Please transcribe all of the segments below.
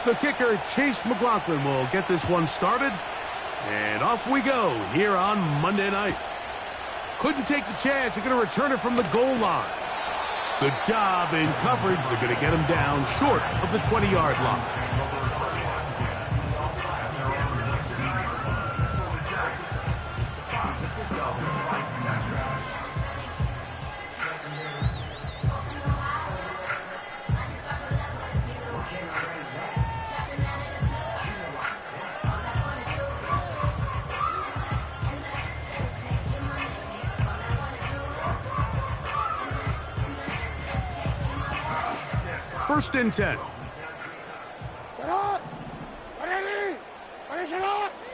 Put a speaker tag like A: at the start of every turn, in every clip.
A: The kicker, Chase McLaughlin, will get this one started. And off we go here on Monday night. Couldn't take the chance. They're going to return it from the goal line. Good job in coverage. They're going to get him down short of the 20-yard line. First and 10.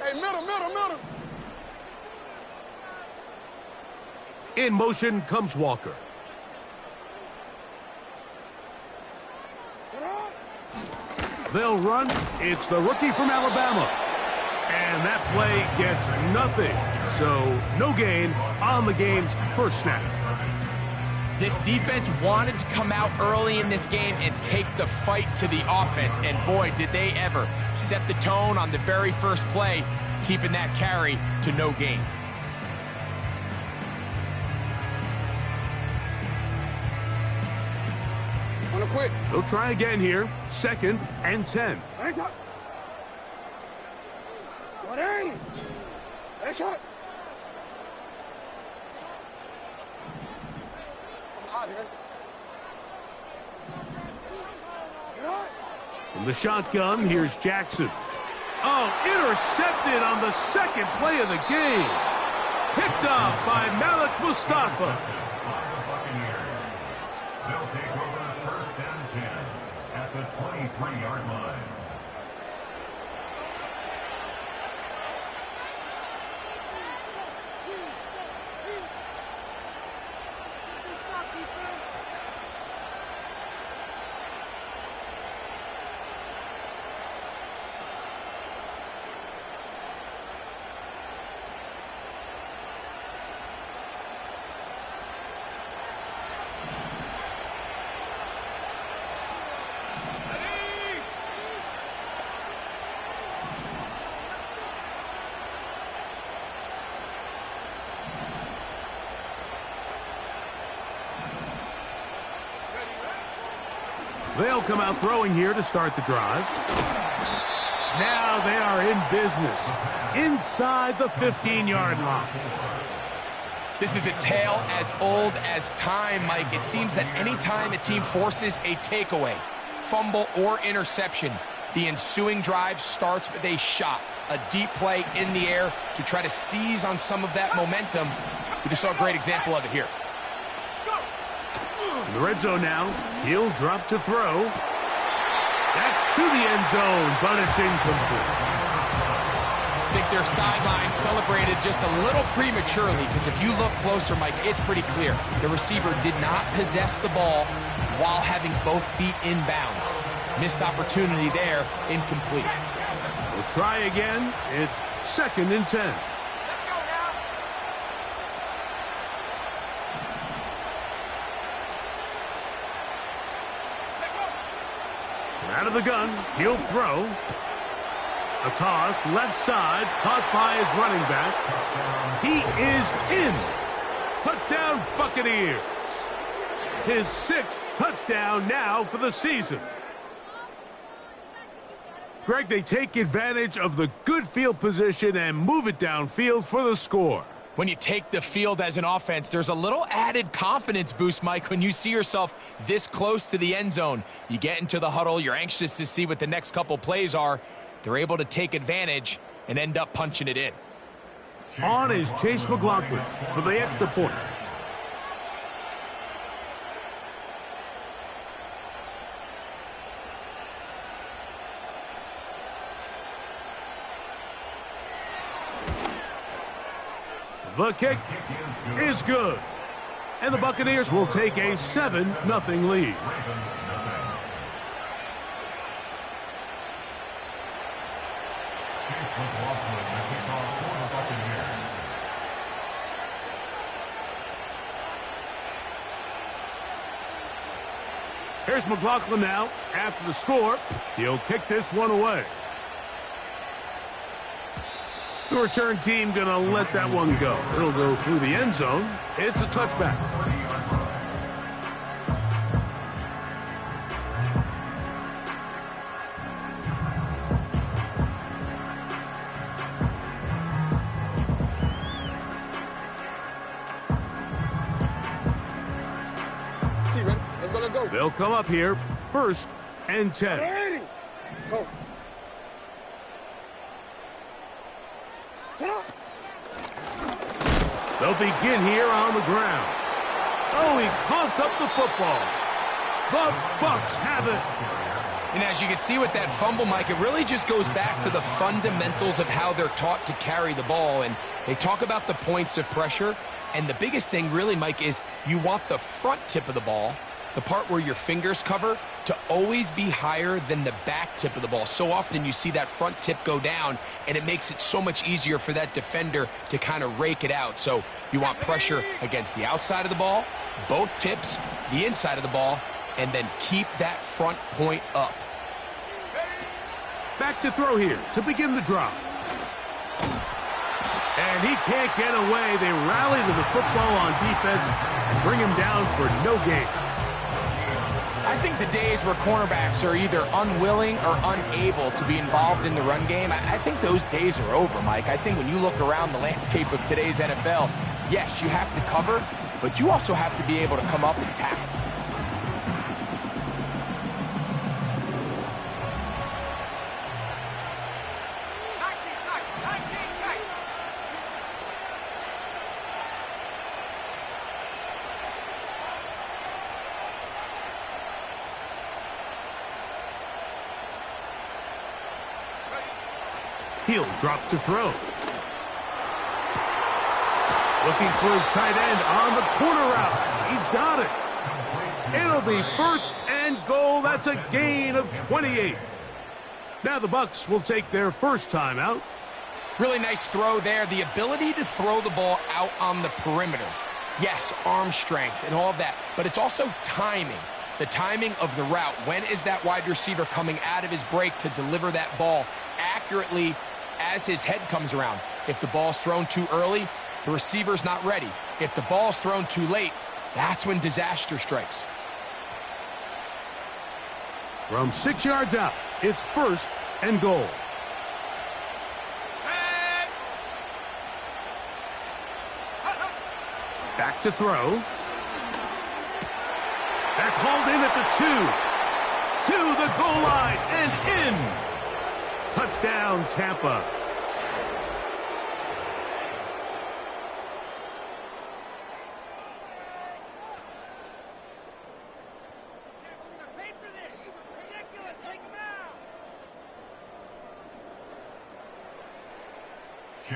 B: Hey, middle.
A: In motion comes Walker. They'll run. It's the rookie from Alabama. And that play gets nothing. So no gain on the game's first snap.
C: This defense wanted to come out early in this game and take the fight to the offense. And boy, did they ever set the tone on the very first play, keeping that carry to no gain.
B: Wanna quit?
A: They'll try again here. Second and 10. From the shotgun, here's Jackson. Oh, intercepted on the second play of the game. Picked off by Malik Mustafa.
D: They'll take over first and 10 at the 23-yard line.
A: They'll come out throwing here to start the drive. Now they are in business inside the 15-yard line.
C: This is a tale as old as time, Mike. It seems that any time a team forces a takeaway, fumble, or interception, the ensuing drive starts with a shot, a deep play in the air to try to seize on some of that momentum. We just saw a great example of it here.
A: In the red zone now, he'll drop to throw. That's to the end zone, but it's incomplete.
C: I think their sideline celebrated just a little prematurely, because if you look closer, Mike, it's pretty clear. The receiver did not possess the ball while having both feet in bounds. Missed opportunity there, incomplete.
A: We'll try again. It's second and 10. Out of the gun, he'll throw. A toss, left side, caught by his running back. He is in. Touchdown, Buccaneers. His 6th touchdown now for the season. Greg, they take advantage of the good field position and move it downfield for the score.
C: When you take the field as an offense, there's a little added confidence boost, Mike, when you see yourself this close to the end zone. You get into the huddle, you're anxious to see what the next couple plays are. They're able to take advantage and end up punching it in.
A: On is Chase McLaughlin for the extra point. The kick is good. And the Buccaneers will take a 7-0 lead. Here's McLaughlin now. After the score, he'll kick this one away. The return team going to let that one go. It'll go through the end zone. It's a touchback. They'll come up here, 1st and 10.
B: Go.
A: They'll begin here on the ground. Oh, he coughs up the football. The Bucs have it.
C: And as you can see with that fumble, Mike, it really just goes back to the fundamentals of how they're taught to carry the ball. And they talk about the points of pressure. And the biggest thing really, Mike, is you want the front tip of the ball, the part where your fingers cover, to always be higher than the back tip of the ball. So often you see that front tip go down, and it makes it so much easier for that defender to kind of rake it out. So you want pressure against the outside of the ball, both tips, the inside of the ball, and then keep that front point up.
A: Back to throw here to begin the drive. And he can't get away. They rally to the football on defense and bring him down for no gain.
C: I think the days where cornerbacks are either unwilling or unable to be involved in the run game, I think those days are over, Mike. I think when you look around the landscape of today's NFL, yes, you have to cover, but you also have to be able to come up and tackle.
A: He'll drop to throw. Looking for his tight end on the corner route. He's got it. It'll be 1st and goal. That's a gain of 28. Now the Bucs will take their first timeout.
C: Really nice throw there. The ability to throw the ball out on the perimeter. Yes, arm strength and all of that, but it's also timing. The timing of the route. When is that wide receiver coming out of his break to deliver that ball accurately as his head comes around? If the ball's thrown too early, the receiver's not ready. If the ball's thrown too late, that's when disaster strikes.
A: From 6 yards out, it's 1st and goal. Back to throw. That's hauled in at the 2. To the goal line and in. Touchdown, Tampa.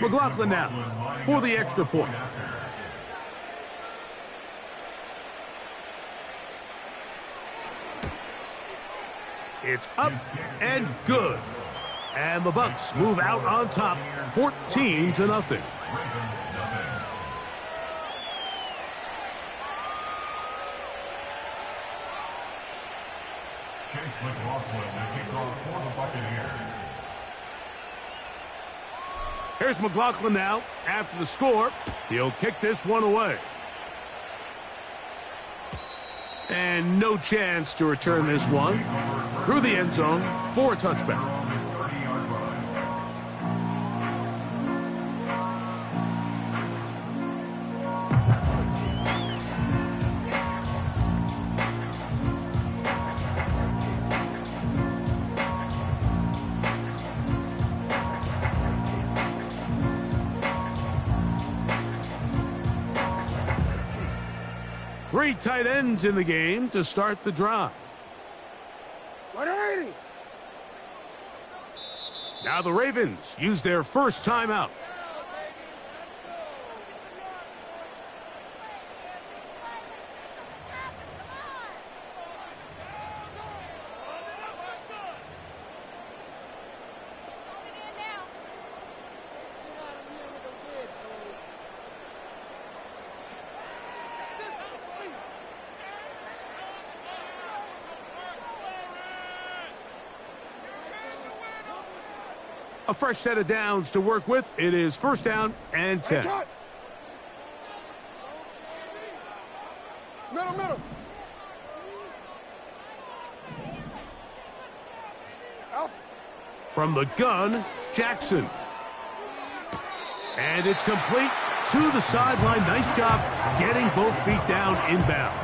A: McLaughlin now for the extra point. It's up and good. And the Bucs move out on top, 14-0.
D: Chase McLaughlin, the kickoff for the Buccaneers.
A: Here's McLaughlin now. After the score, he'll kick this one away. And no chance to return this one through the end zone for a touchback. Three tight ends in the game to start the drive.
B: 180.
A: Now the Ravens use their first timeout. A fresh set of downs to work with. It is first down and 10.
B: Shot. Middle. Out.
A: From the gun, Jackson. And it's complete to the sideline. Nice job getting both feet down inbounds.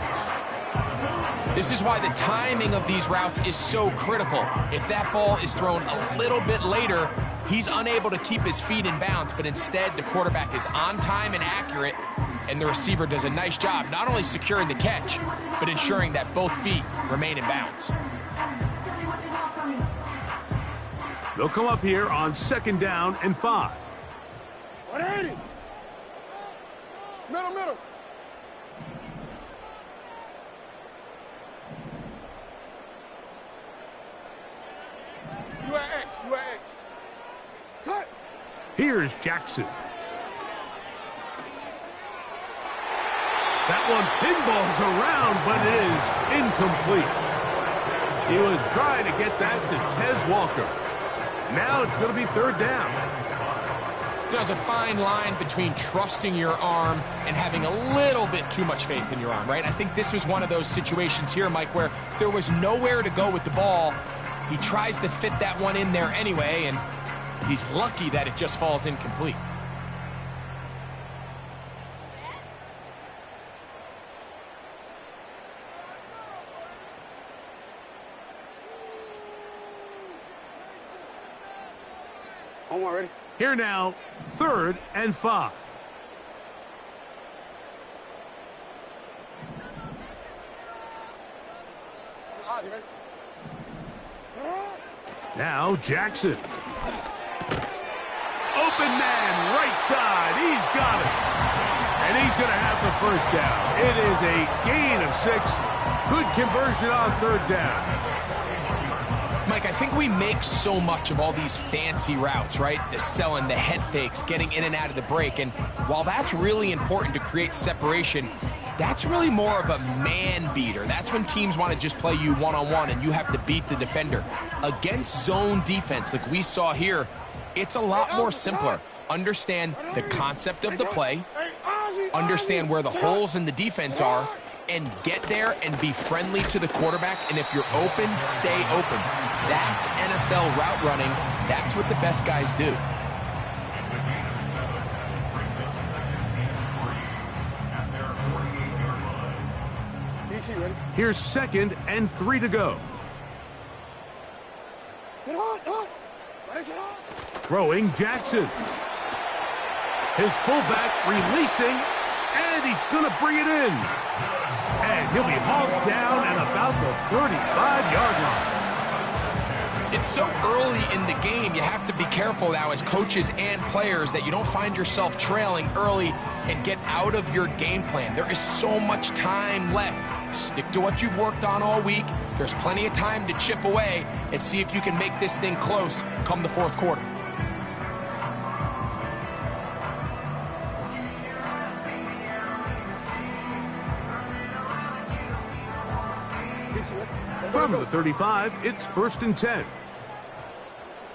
C: This is why the timing of these routes is so critical. If that ball is thrown a little bit later, he's unable to keep his feet in bounds, but instead the quarterback is on time and accurate, and the receiver does a nice job not only securing the catch, but ensuring that both feet remain in bounds.
A: They'll come up here on second down and 5.
B: 180. Middle. You at X. Cut.
A: Here's Jackson. That one pinballs around, but it is incomplete. He was trying to get that to Tez Walker. Now it's going to be third down.
C: There's a fine line between trusting your arm and having a little bit too much faith in your arm, right? I think this was one of those situations here, Mike, where there was nowhere to go with the ball. He tries to fit that one in there anyway, and he's lucky that it just falls incomplete.
B: Omar, ready?
A: Here now, third and 5.
B: Ready?
A: Now Jackson. Open man, right side. He's got it. And he's going to have the first down. It is a gain of 6. Good conversion on third down.
C: Mike, I think we make so much of all these fancy routes, right? The selling, the head fakes, getting in and out of the break. And while that's really important to create separation, that's really more of a man beater. That's when teams want to just play you one-on-one and you have to beat the defender. Against zone defense like we saw here, it's a lot more simpler. Understand the concept of the play, understand where the holes in the defense are, and get there and be friendly to the quarterback. And if you're open, stay open. That's NFL route running. That's what the best guys do.
A: Here's second and 3 to go. Throwing Jackson. His fullback releasing, and he's going to bring it in. And he'll be hauled down at about the 35-yard line.
C: It's so early in the game, you have to be careful now as coaches and players that you don't find yourself trailing early and get out of your game plan. There is so much time left. Stick to what you've worked on all week. There's plenty of time to chip away and see if you can make this thing close come the fourth quarter.
A: From the 35, it's first and 10.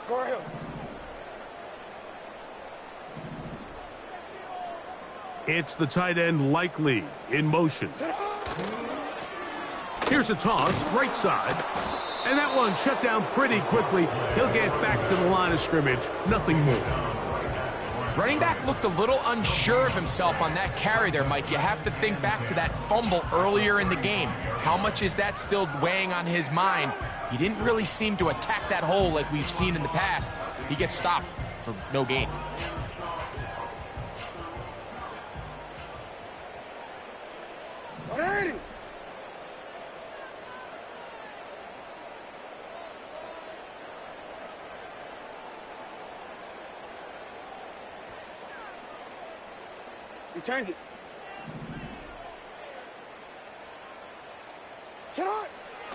B: Go ahead.
A: It's the tight end Likely in motion. Here's a toss, right side. And that one shut down pretty quickly. He'll get back to the line of scrimmage. Nothing more.
C: Running back looked a little unsure of himself on that carry there, Mike. You have to think back to that fumble earlier in the game. How much is that still weighing on his mind? He didn't really seem to attack that hole like we've seen in the past. He gets stopped for no gain.
B: You change it.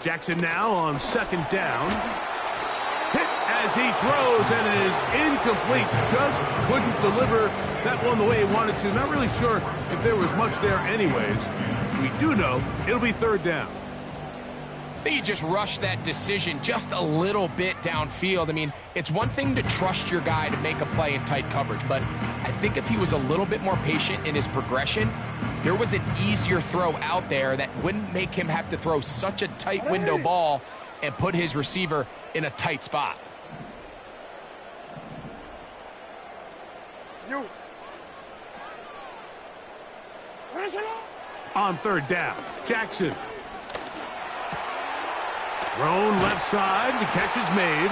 A: Jackson now on second down. Hit as he throws, and it is incomplete. Just couldn't deliver that one the way he wanted to. Not really sure if there was much there anyways. We do know it'll be third down.
C: I think he just rushed that decision just a little bit downfield. I mean, it's one thing to trust your guy to make a play in tight coverage, but I think if he was a little bit more patient in his progression, there was an easier throw out there that wouldn't make him have to throw such a tight window ball and put his receiver in a tight spot.
B: You.
A: On third down, Jackson. Thrown left side, the catch is made.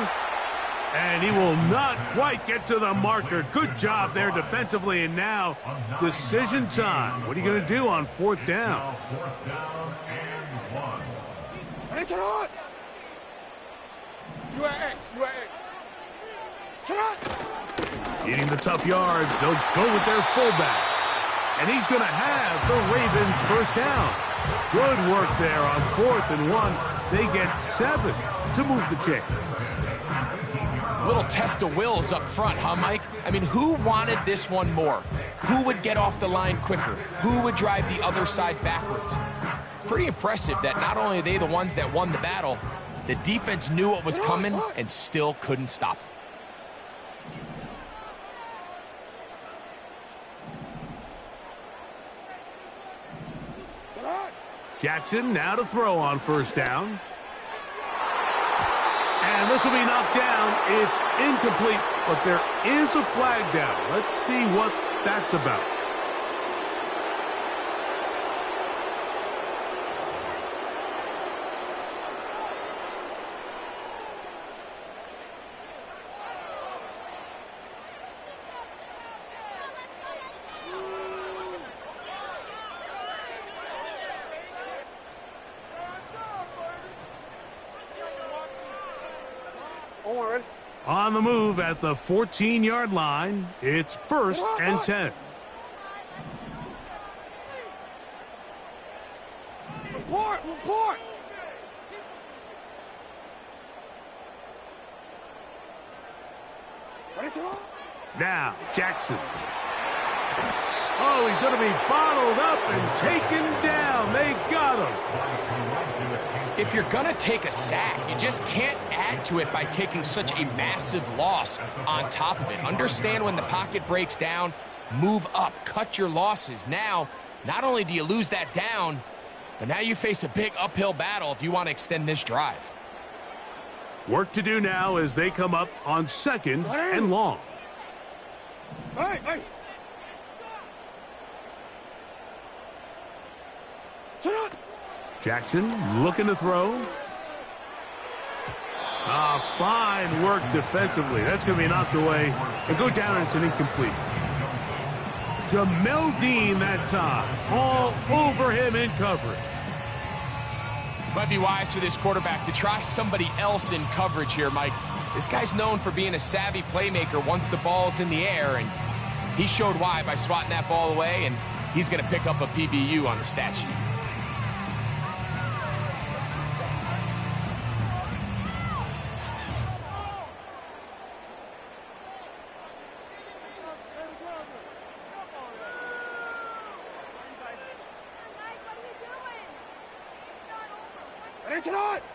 A: And he will not quite get to the marker. Good job there defensively, and now decision time. What are you going to do on fourth down?
D: Fourth down and 1.
B: You at X. You at X.
A: Eating the tough yards, they'll go with their fullback. And he's going to have the Ravens first down. Good work there on 4th and 1. They get 7 to move the chains.
C: Little test of wills up front, huh, Mike? I mean, who wanted this one more? Who would get off the line quicker? Who would drive the other side backwards? Pretty impressive that not only are they the ones that won the battle, the defense knew what was coming and still couldn't stop it.
A: Jackson now to throw on first down. And this will be knocked down. It's incomplete, but there is a flag down. Let's see what that's about. On the move at the 14-yard line, it's 1st and 10.
B: Report!
A: Now, Jackson. Oh, he's going to be bottled up and taken down. They got him.
C: If you're going to take a sack, you just can't add to it by taking such a massive loss on top of it. Understand when the pocket breaks down, move up, cut your losses. Now, not only do you lose that down, but now you face a big uphill battle if you want to extend this drive.
A: Work to do now as they come up on 2nd and long.
B: Hey! Sit up!
A: Jackson looking to throw. Fine work defensively. That's going to be knocked away and go down, and it's an incomplete. Jamel Dean that time. All over him in coverage.
C: Might be wise for this quarterback to try somebody else in coverage here, Mike. This guy's known for being a savvy playmaker once the ball's in the air, and he showed why by swatting that ball away, and he's going to pick up a PBU on the stat sheet.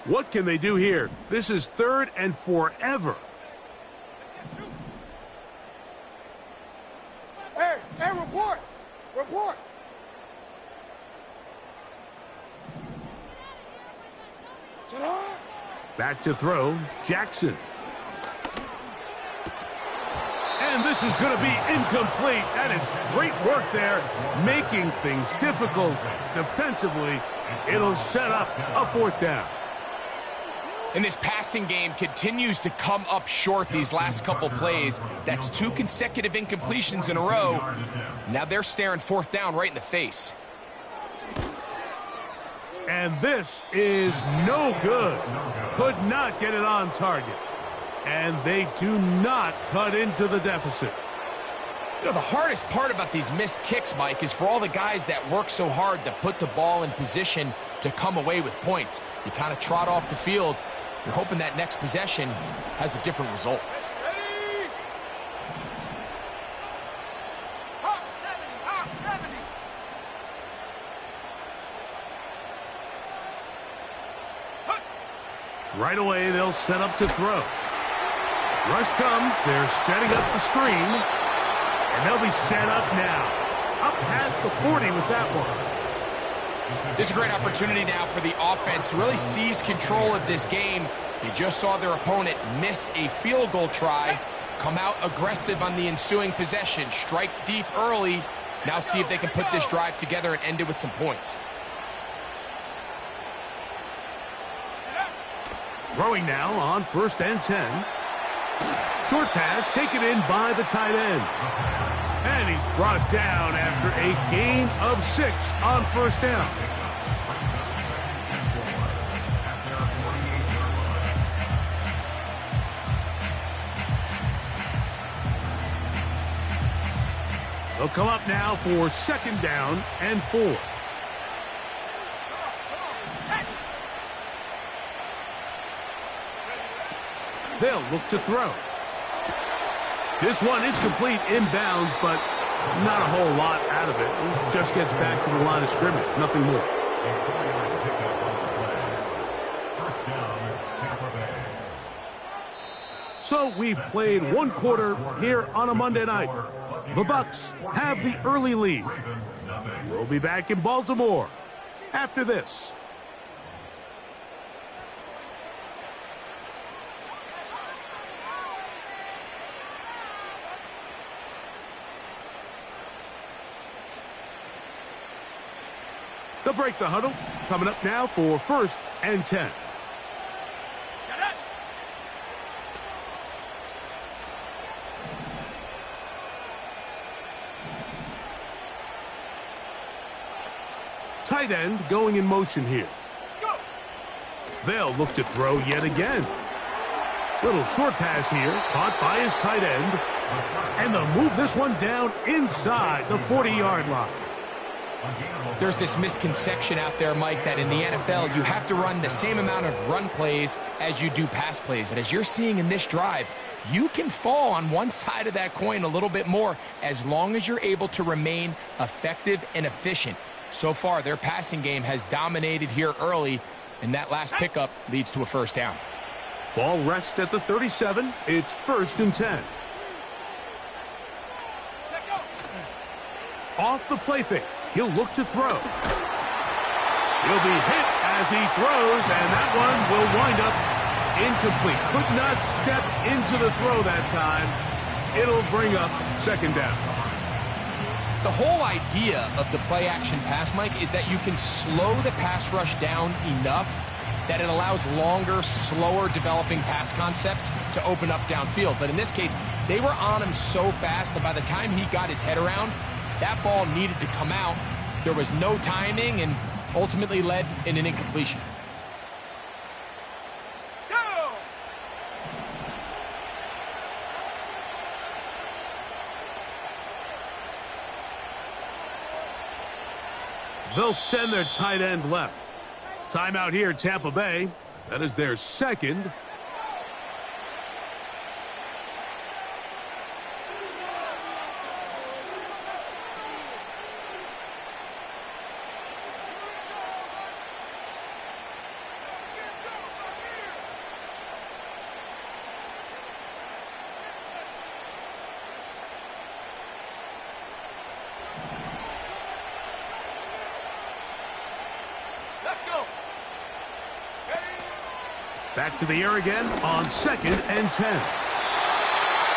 A: What can they do here? This is 3rd and forever.
B: Hey, report!
A: Back to throw, Jackson. And this is going to be incomplete. That is great work there, making things difficult defensively. It'll set up a 4th down.
C: And this passing game continues to come up short these last couple plays. That's 2 consecutive incompletions in a row. Now they're staring 4th down right in the face.
A: And this is no good. Could not get it on target. And they do not cut into the deficit.
C: You know, the hardest part about these missed kicks, Mike, is for all the guys that work so hard to put the ball in position to come away with points. You kind of trot off the field. You're hoping that next possession has a different result.
A: Right away, they'll set up to throw. Rush comes. They're setting up the screen. And they'll be set up now. Up past the 40 with that one.
C: This is a great opportunity now for the offense to really seize control of this game. You just saw their opponent miss a field goal try, come out aggressive on the ensuing possession, strike deep early. Now see if they can put this drive together and end it with some points.
A: Throwing now on 1st and 10. Short pass taken in by the tight end. And he's brought down after a gain of 6 on 1st down. They'll come up now for 2nd down and 4. They'll look to throw. This one is complete inbounds, but not a whole lot out of it. He just gets back to the line of scrimmage, nothing more. So we've played 1 quarter here on a Monday night. The Bucs have the early lead. We'll be back in Baltimore after this. They'll break the huddle. Coming up now for 1st and 10. Tight end going in motion here. They'll look to throw yet again. Little short pass here, caught by his tight end. And they'll move this one down inside the 40-yard line.
C: There's this misconception out there, Mike, that in the NFL you have to run the same amount of run plays as you do pass plays. And as you're seeing in this drive, you can fall on one side of that coin a little bit more as long as you're able to remain effective and efficient. So far, their passing game has dominated here early, and that last pickup leads to a 1st down.
A: Ball rests at the 37. It's 1st and 10. Off the play fake. He'll look to throw. He'll be hit as he throws, and that one will wind up incomplete. Could not step into the throw that time. It'll bring up 2nd down.
C: The whole idea of the play-action pass, Mike, is that you can slow the pass rush down enough that it allows longer, slower developing pass concepts to open up downfield. But in this case, they were on him so fast that by the time he got his head around, that ball needed to come out. There was no timing and ultimately led in an incompletion.
A: They'll send their tight end left. Timeout here, Tampa Bay. That is their 2nd. Back to the air again on 2nd and 10.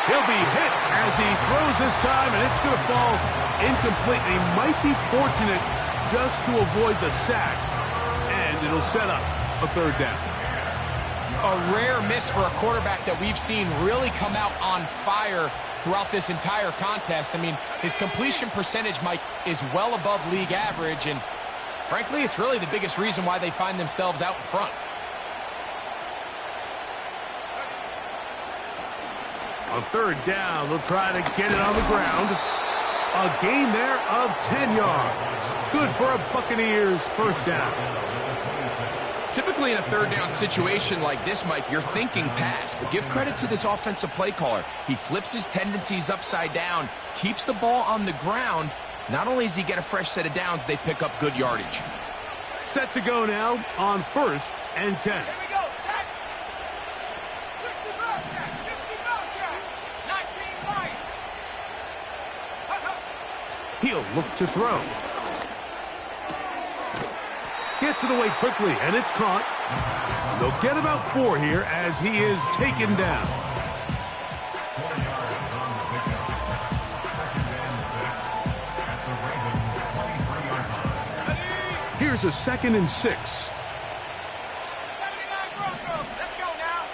A: He'll be hit as he throws this time, and it's going to fall incomplete. He might be fortunate just to avoid the sack, and it'll set up a 3rd down.
C: A rare miss for a quarterback that we've seen really come out on fire throughout this entire contest. I mean, his completion percentage, Mike, is well above league average, and frankly, it's really the biggest reason why they find themselves out in front.
A: On 3rd down, they'll try to get it on the ground. A gain there of 10 yards. Good for a Buccaneers 1st down.
C: Typically in a 3rd down situation like this, Mike, you're thinking pass, but give credit to this offensive play caller. He flips his tendencies upside down, keeps the ball on the ground. Not only does he get a fresh set of downs, they pick up good yardage.
A: Set to go now on 1st and 10. look to throw. Gets it away quickly, and it's caught. They'll get about 4 here as he is taken down.
D: 4 yards on the pickup. Second and 6 at the Ravens' 23-yard line.
A: Here's a 2nd and 6.
B: 79 Broncos. Let's go now.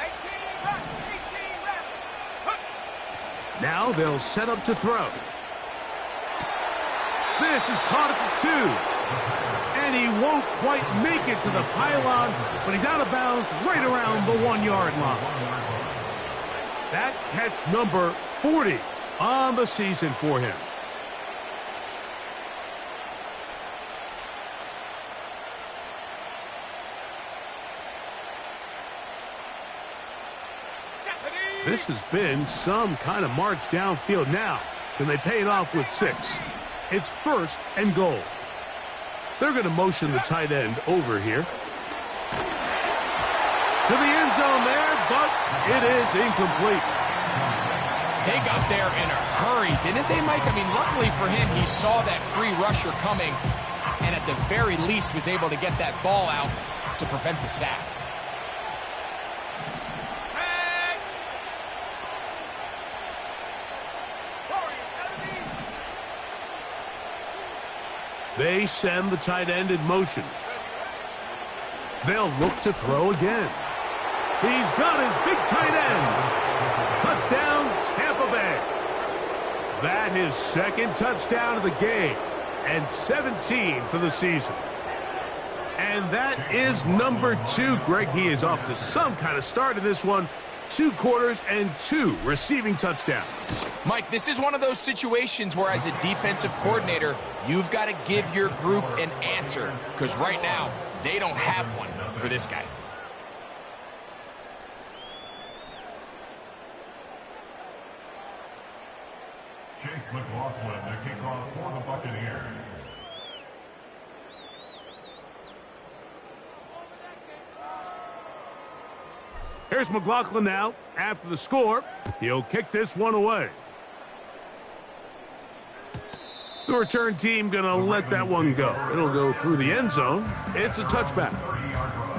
B: 18 rep.
A: Now they'll set up to throw. This is caught at the 2. And he won't quite make it to the pylon, but he's out of bounds right around the 1-yard line. That catch number 40 on the season for him. This has been some kind of march downfield now. Can they pay it off with 6? It's 1st and goal. They're going to motion the tight end over here. To the end zone there, but it is incomplete.
C: They got there in a hurry, didn't they, Mike? I mean, luckily for him, he saw that free rusher coming and at the very least was able to get that ball out to prevent the sack.
A: They send the tight end in motion. They'll look to throw again. He's got his big tight end. Touchdown, Tampa Bay. That his 2nd touchdown of the game and 17 for the season. And that is number 2, Greg. He is off to some kind of start in this one. 2 quarters and 2 receiving touchdowns.
C: Mike, this is one of those situations where as a defensive coordinator, you've got to give your group an answer because right now, they don't have one for this guy.
D: Chase McLaughlin to kick off for the Buccaneers.
A: Here's McLaughlin now. After the score, he'll kick this one away. The return team going to let that one go. It'll go through the end zone. It's a touchback.
D: 30-yard run.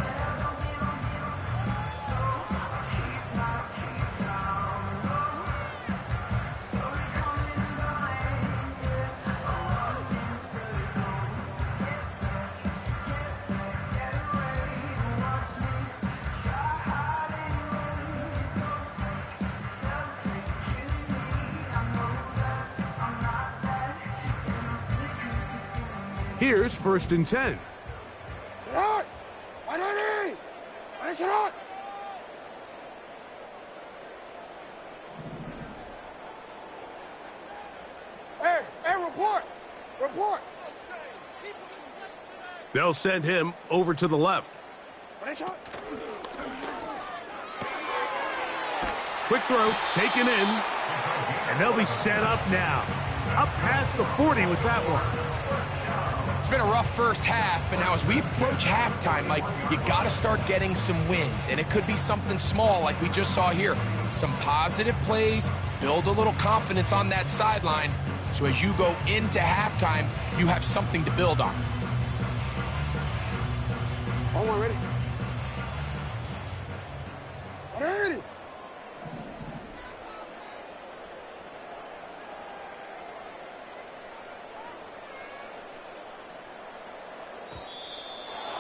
A: Here's 1st and 10.
B: Shot! 180! Shot! Hey, report! Report!
A: They'll send him over to the left.
B: Shot!
A: Quick throw, taken in, and they'll be set up now. Up past the 40 with that one.
C: It's been a rough first half, but now as we approach halftime, Mike, you got to start getting some wins, and it could be something small like we just saw here. Some positive plays, build a little confidence on that sideline, so as you go into halftime, you have something to build on.
B: All one ready. 180!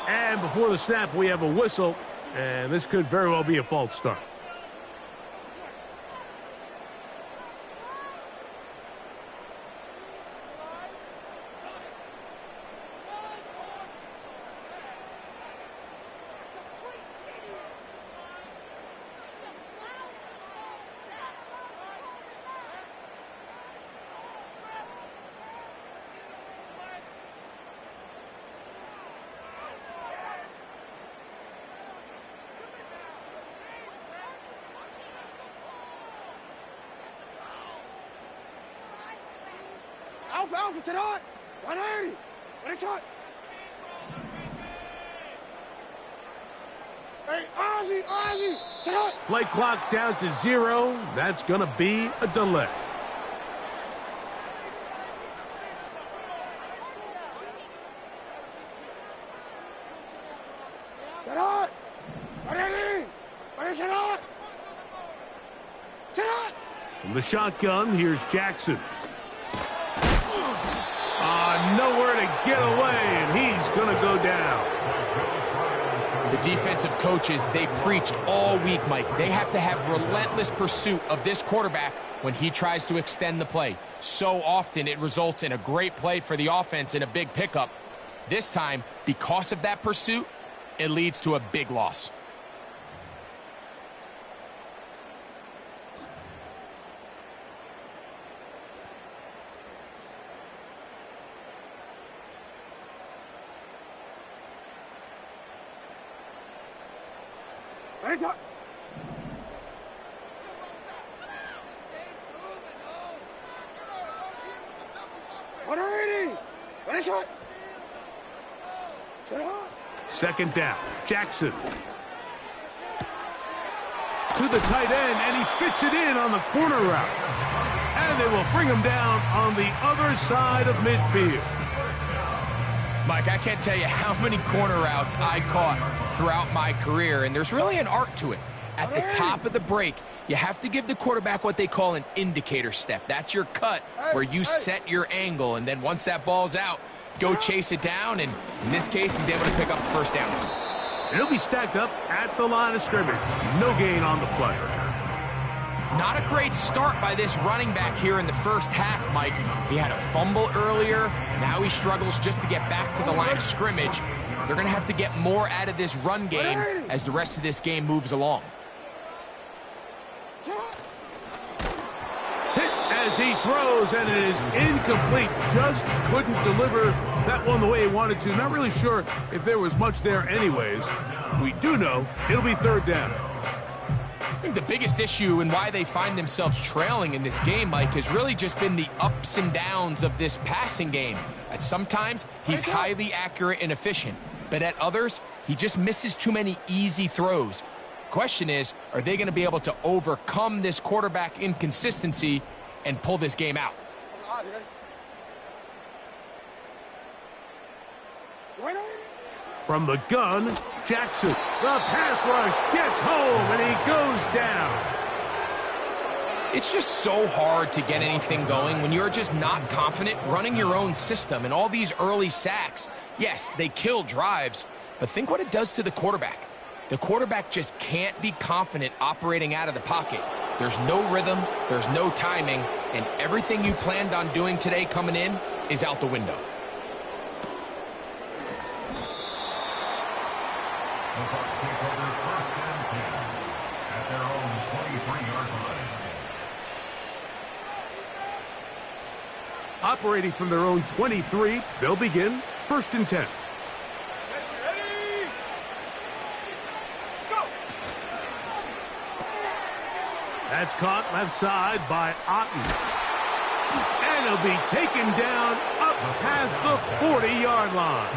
A: And before the snap, we have a whistle, and this could very well be a false start.
B: Alpha, set on! 180! Shot! Hey, Ozzy! Set on!
A: Play clock down to 0. That's going to be a delay.
B: Sit on! Sit on!
A: From the shotgun, here's Jackson. Nowhere to get away, and he's going to go down.
C: The defensive coaches, they preach all week, Mike. They have to have relentless pursuit of this quarterback when he tries to extend the play. So often it results in a great play for the offense and a big pickup. This time, because of that pursuit, it leads to a big loss.
B: Ready, shot! 180! Ready, shot! Sit on!
A: Second down, Jackson. To the tight end, and he fits it in on the corner route. And they will bring him down on the other side of midfield.
C: Mike, I can't tell you how many corner routes I caught throughout my career, and there's really an art to it. At the top of the break, you have to give the quarterback what they call an indicator step. That's your cut where you set your angle, and then once that ball's out, go chase it down, and in this case, he's able to pick up the first down.
A: And he'll be stacked up at the line of scrimmage. No gain on the play.
C: Not a great start by this running back here in the first half, Mike. He had a fumble earlier. Now he struggles just to get back to the line of scrimmage. They're going to have to get more out of this run game as the rest of this game moves along.
A: Hit as he throws, and it is incomplete. Just couldn't deliver that one the way he wanted to. Not really sure if there was much there anyways. We do know it'll be third down.
C: I think the biggest issue and why they find themselves trailing in this game, Mike, has really just been the ups and downs of this passing game. At sometimes, he's highly accurate and efficient, but at others, he just misses too many easy throws. Question is, are they going to be able to overcome this quarterback inconsistency and pull this game out?
A: From the gun, Jackson. The pass rush gets home, and he goes down.
C: It's just so hard to get anything going when you're just not confident running your own system. And all these early sacks, yes, they kill drives, but think what it does to the quarterback. The quarterback just can't be confident operating out of the pocket. There's no rhythm, there's no timing, and everything you planned on doing today coming in is out the window.
D: The Bucs take over first and 10 at their own 23-yard line.
A: Operating from their own 23, they'll begin first and 10. That's caught left side by Otten. And he'll be taken down up past the 40-yard line.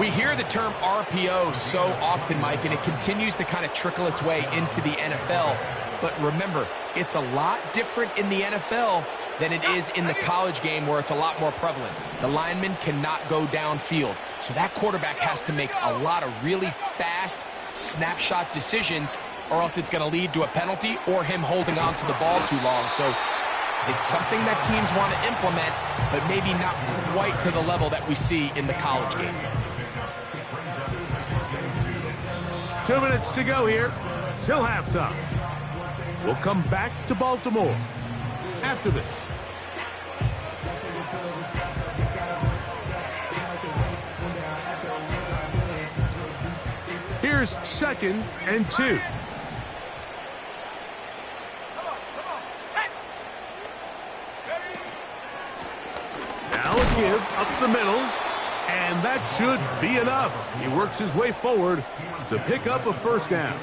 C: We hear the term RPO so often, Mike, and it continues to kind of trickle its way into the NFL. But remember, it's a lot different in the NFL than it is in the college game where it's a lot more prevalent. The lineman cannot go downfield, so that quarterback has to make a lot of really fast snapshot decisions, or else it's going to lead to a penalty or him holding on to the ball too long. So it's something that teams want to implement, but maybe not quite to the level that we see in the college game.
A: 2 minutes to go here till halftime. We'll come back to Baltimore after this. Here's second and 2. Now a give up the middle, and that should be enough. He works his way forward to pick up a first down.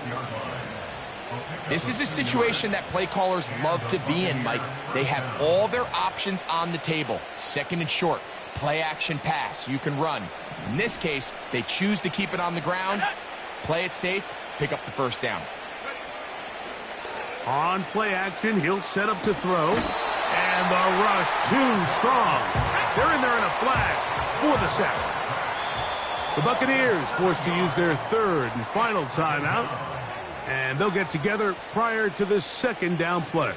C: This is a situation that play callers love to be in, Mike. They have all their options on the table. Second and short, play action pass, you can run. In this case, they choose to keep it on the ground, play it safe, pick up the first down.
A: On play action, he'll set up to throw. And the rush too strong. They're in there in a flash for the sack. The Buccaneers forced to use their third and final timeout. And they'll get together prior to this second down play.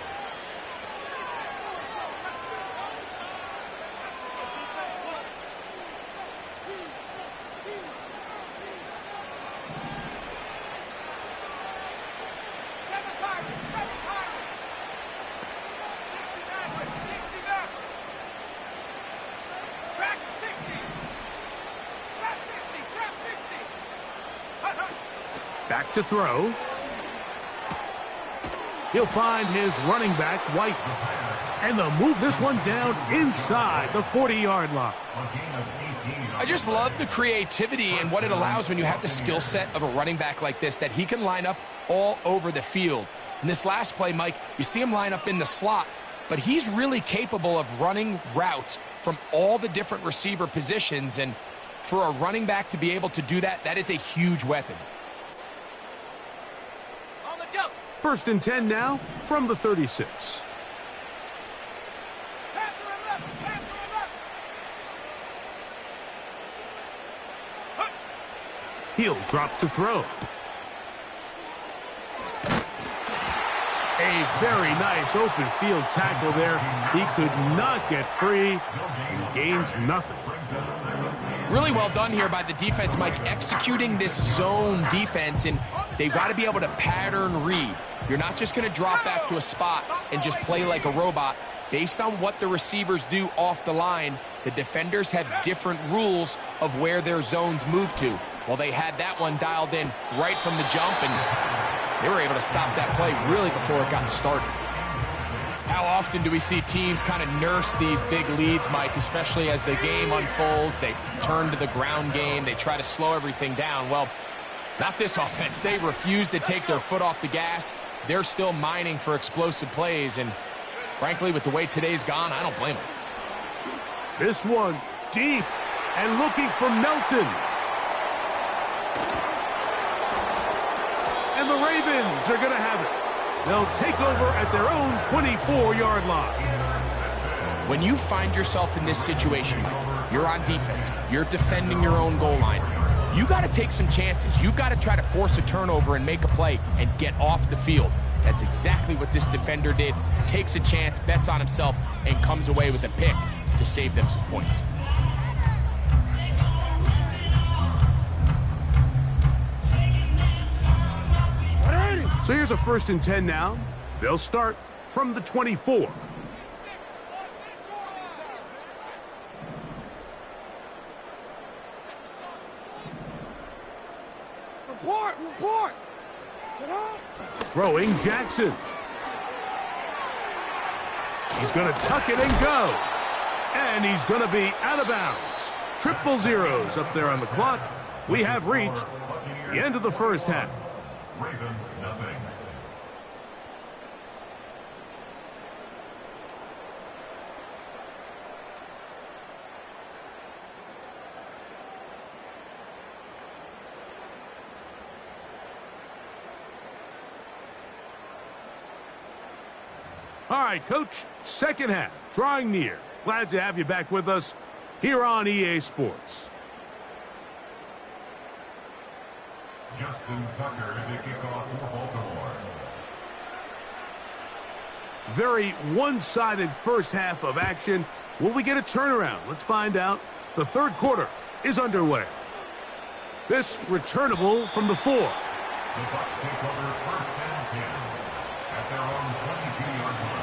A: Back to throw. He'll find his running back, White. And they'll move this one down inside the 40-yard line.
C: I just love the creativity and what it allows when you have the skill set of a running back like this, that he can line up all over the field. In this last play, Mike, you see him line up in the slot, but he's really capable of running routes from all the different receiver positions. And for a running back to be able to do that, that is a huge weapon.
A: First and 10 now from the 36. He'll drop to throw. A very nice open field tackle there. He could not get free and gains nothing.
C: Really well done here by the defense, Mike, executing this zone defense, and they've got to be able to pattern read. You're not just going to drop back to a spot and just play like a robot. Based on what the receivers do off the line, the defenders have different rules of where their zones move to. Well, they had that one dialed in right from the jump, and they were able to stop that play really before it got started. How often do we see teams kind of nurse these big leads, Mike, especially as the game unfolds? They turn to the ground game. They try to slow everything down. Well, not this offense. They refuse to take their foot off the gas. They're still mining for explosive plays, and frankly, with the way today's gone, I don't blame them.
A: This one deep and looking for Melton. And the Ravens are going to have it. They'll take over at their own 24-yard line.
C: When you find yourself in this situation, Mike, you're on defense, you're defending your own goal line, you got to take some chances. You've got to try to force a turnover and make a play and get off the field. That's exactly what this defender did. Takes a chance, bets on himself, and comes away with a pick to save them some points.
A: So here's a first and 10 now. They'll start from the 24.
B: Report!
A: Throwing Jackson. He's going to tuck it and go. And he's going to be out of bounds. 000 up there on the clock. We have reached the end of the first half.
D: Ravens nothing.
A: All right, Coach, second half, drawing near. Glad to have you back with us here on EA Sports.
D: Justin Tucker to kick off for Baltimore.
A: Very one-sided first half of action. Will we get a turnaround? Let's find out. The third quarter is underway. This returnable from the 4.
D: The Bucs take over first and 10 at their own 22-yard line.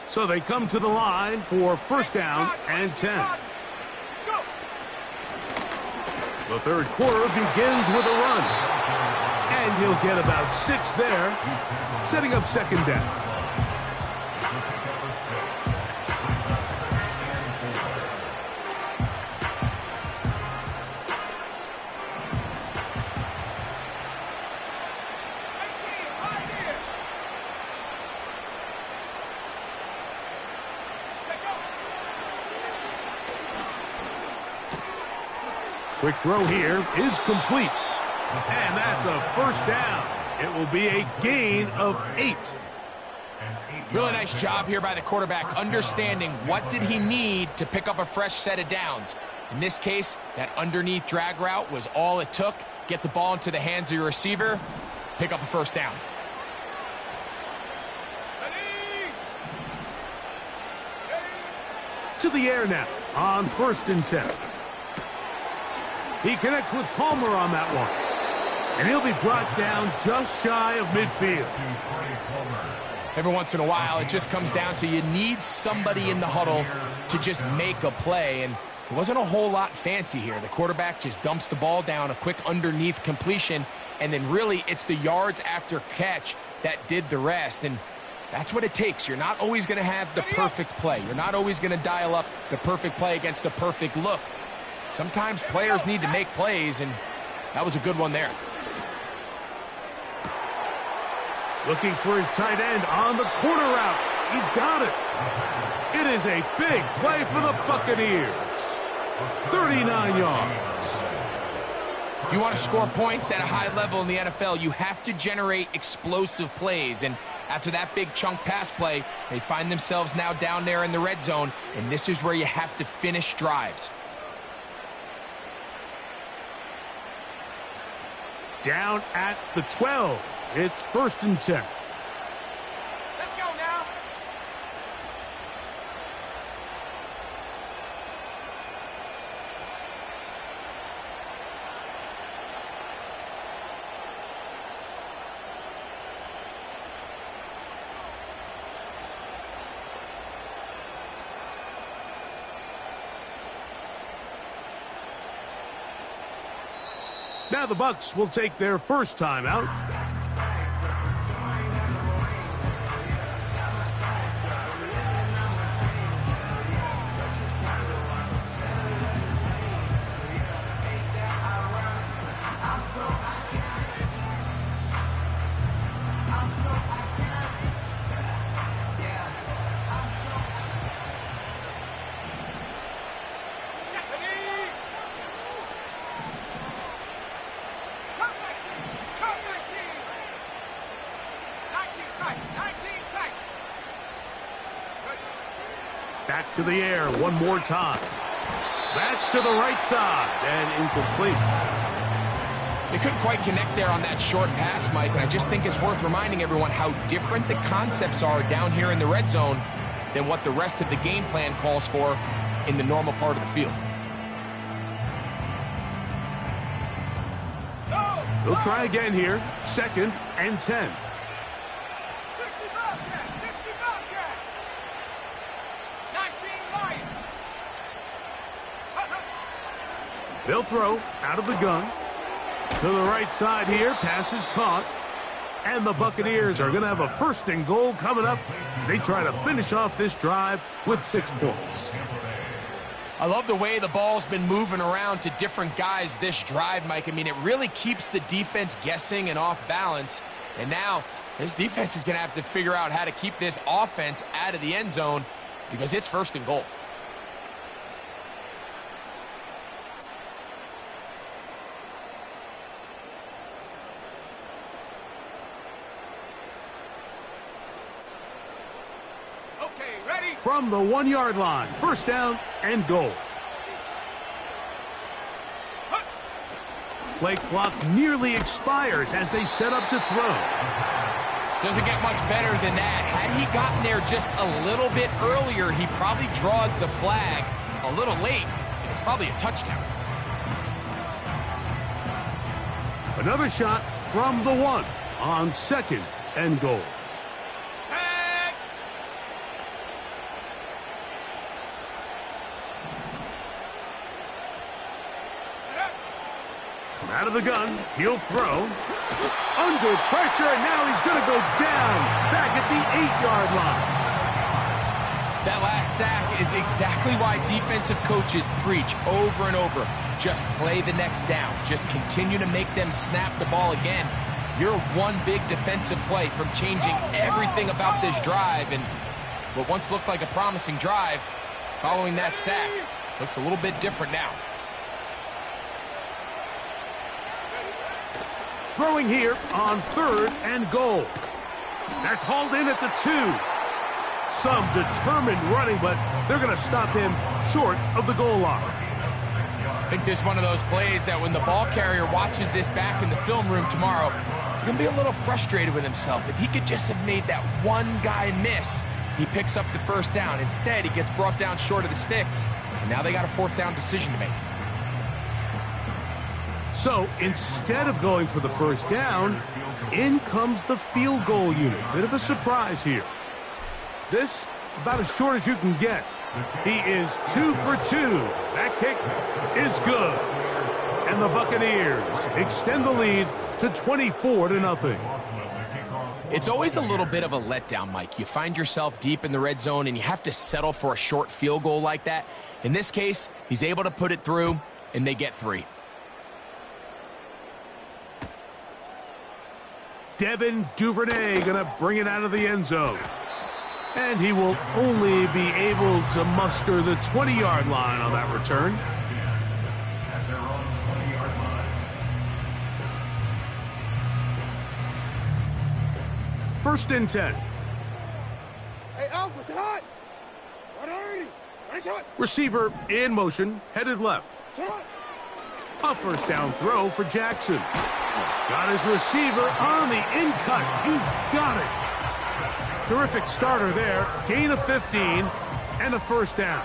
A: So they come to the line for first down and 10. The third quarter begins with a run. And he'll get about 6 there, setting up second down. Quick throw here is complete. And that's a first down. It will be a gain of 8.
C: Really nice job here by the quarterback, understanding what did he need to pick up a fresh set of downs. In this case, that underneath drag route was all it took. Get the ball into the hands of your receiver, pick up a first down.
A: To the air now on 1st and 10. He connects with Palmer on that one. And he'll be brought down just shy of midfield.
C: Every once in a while, it just comes down to you need somebody in the huddle to just make a play. And it wasn't a whole lot fancy here. The quarterback just dumps the ball down, a quick underneath completion, and then really it's the yards after catch that did the rest. And that's what it takes. You're not always going to have the perfect play. You're not always going to dial up the perfect play against the perfect look. Sometimes players need to make plays, and that was a good one there.
A: Looking for his tight end on the corner route. He's got it. It is a big play for the Buccaneers. 39 yards.
C: If you want to score points at a high level in the NFL, you have to generate explosive plays. And after that big chunk pass play, they find themselves now down there in the red zone, and this is where you have to finish drives.
A: Down at the 12. It's 1st and 10.
C: Let's go now.
A: Now the Bucs will take their first time out. Back to the air one more time. That's to the right side and incomplete.
C: They couldn't quite connect there on that short pass, Mike, and I just think it's worth reminding everyone how different the concepts are down here in the red zone than what the rest of the game plan calls for in the normal part of the field.
A: They'll try again here. 2nd and 10. They'll throw out of the gun. To the right side here. Pass is caught. And the Buccaneers are going to have a 1st and goal coming up. They try to finish off this drive with 6 points.
C: I love the way the ball's been moving around to different guys this drive, Mike. I mean, it really keeps the defense guessing and off balance. And now this defense is going to have to figure out how to keep this offense out of the end zone because it's 1st and goal.
A: From the 1-yard line, 1st down and goal. Play clock nearly expires as they set up to throw.
C: Doesn't get much better than that. Had he gotten there just a little bit earlier, he probably draws the flag a little late. It's probably a touchdown.
A: Another shot from the 1 on 2nd and goal. Out of the gun, he'll throw. Under pressure, and now he's going to go down back at the 8-yard line.
C: That last sack is exactly why defensive coaches preach over and over. Just play the next down. Just continue to make them snap the ball again. You're one big defensive play from changing everything about this drive. And what once looked like a promising drive, following that sack, looks a little bit different now.
A: Throwing here on 3rd and goal. That's hauled in at the 2. Some determined running, but they're going to stop him short of the goal line.
C: I think this is one of those plays that when the ball carrier watches this back in the film room tomorrow, he's going to be a little frustrated with himself. If he could just have made that one guy miss, he picks up the first down. Instead, he gets brought down short of the sticks, and now they got a 4th down decision to make.
A: So instead of going for the first down, in comes the field goal unit. Bit of a surprise here. This about as short as you can get. He is 2 for 2. That kick is good. And the Buccaneers extend the lead to 24-0.
C: It's always a little bit of a letdown, Mike. You find yourself deep in the red zone and you have to settle for a short field goal like that. In this case, he's able to put it through, and they get 3.
A: Devin Duvernay gonna bring it out of the end zone. And he will only be able to muster the 20-yard line on that return.
D: At their own 20-yard line.
A: 1st and 10.
B: Hey, Alpha, sit hot. 180. Nice hot.
A: Receiver in motion, headed left.
B: Sit hot.
A: A 1st down throw for Jackson. Got his receiver on the in-cut. He's got it. Terrific starter there. Gain of 15 and a 1st down.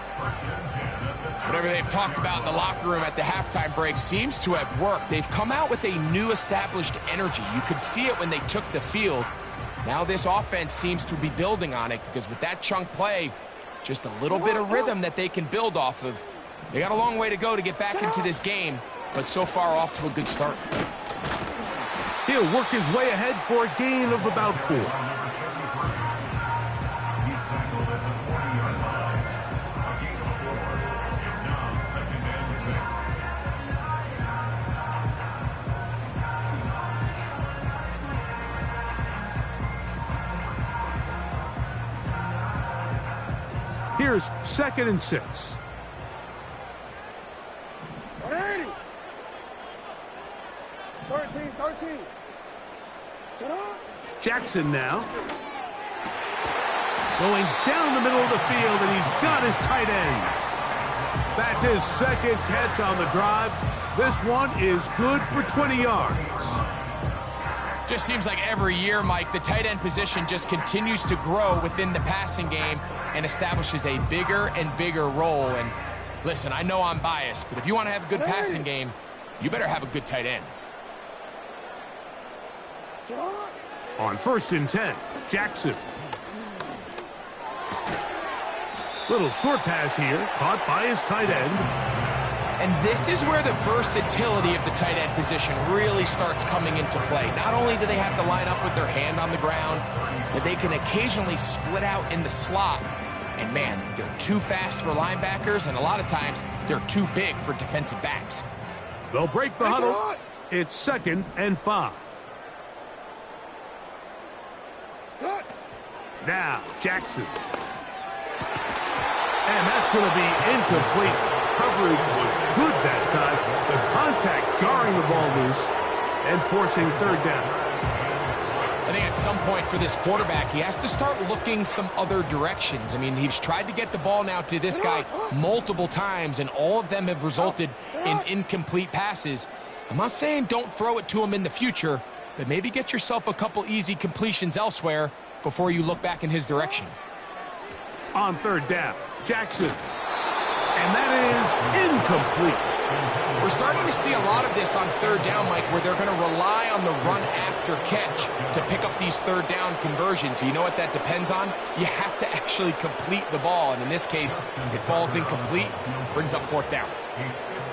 C: Whatever they've talked about in the locker room at the halftime break seems to have worked. They've come out with a new established energy. You could see it when they took the field. Now this offense seems to be building on it because with that chunk play, just a little bit of rhythm that they can build off of. They got a long way to go to get back into this game, but so far off to a good start.
A: He'll work his way ahead for a gain of about 4.
D: He's tackled at the 40-yard line. A gain of 4. It's now 2nd and 6.
A: Here's 2nd and 6.
B: 180. 13. Sit hot.
A: Jackson now. Going down the middle of the field, and he's got his tight end. That's his 2nd catch on the drive. This one is good for 20 yards.
C: Just seems like every year, Mike, the tight end position just continues to grow within the passing game and establishes a bigger and bigger role. And listen, I know I'm biased, but if you want to have a good passing game, you better have a good tight end.
B: Sit hot.
A: On 1st and 10, Jackson. Little short pass here, caught by his tight end.
C: And this is where the versatility of the tight end position really starts coming into play. Not only do they have to line up with their hand on the ground, but they can occasionally split out in the slot. And man, they're too fast for linebackers, and a lot of times they're too big for defensive backs.
A: They'll break the huddle. It's 2nd and 5.
B: Sit hot.
A: Now, Jackson. And that's going to be incomplete. Coverage was good that time. The contact jarring the ball loose and forcing 3rd down.
C: I think at some point for this quarterback, he has to start looking some other directions. I mean, he's tried to get the ball now to this guy multiple times, and all of them have resulted in incomplete passes. I'm not saying don't throw it to him in the future, but maybe get yourself a couple easy completions elsewhere before you look back in his direction.
A: On 3rd down, Jackson. And that is incomplete.
C: We're starting to see a lot of this on 3rd down, Mike, where they're going to rely on the run after catch to pick up these 3rd down conversions. You know what that depends on? You have to actually complete the ball, and in this case, it falls incomplete, brings up 4th down.
D: A